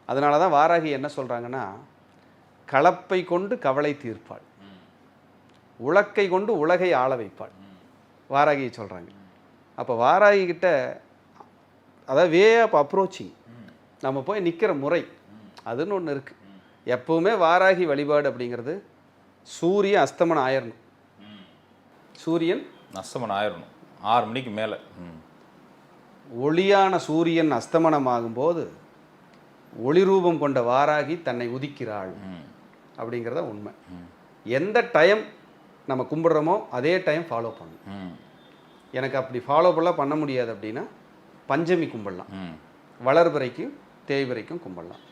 அதனால தான் வாராகி என்ன சொல்கிறாங்கன்னா, களப்பை கொண்டு கவலை தீர்ப்பாள், உலக்கை கொண்டு உலகை ஆள வைப்பாள், வாராகியை சொல்கிறாங்க. அப்போ வாராகி கிட்ட அதாவது வே ஆஃப் அப்ரோச்சிங், நம்ம போய் நிற்கிற முறை அதுன்னு ஒன்று இருக்குது. எப்போவுமே வாராகி வழிபாடு அப்படிங்கிறது சூரியன் அஸ்தமனம் ஆயிடணும். சூரியன் அஸ்தமனம் ஆயிடணும் 6 மணிக்கு மேலே. ஒளியான சூரியன் அஸ்தமனம் ஆகும்போது ஒளி ரூபம் கொண்ட வாராகி தன்னை உதிக்கிறாள் அப்படிங்கிறத உண்மை. எந்த டைம் நம்ம கும்பிடுறோமோ அதே டைம் ஃபாலோ பண்ணணும். எனக்கு அப்படி ஃபாலோ பண்ண முடியாது அப்படின்னா பஞ்சமி கும்பிடலாம், வளர்பிறைக்கும் தேய்பிறைக்கும் கும்பிடலாம்.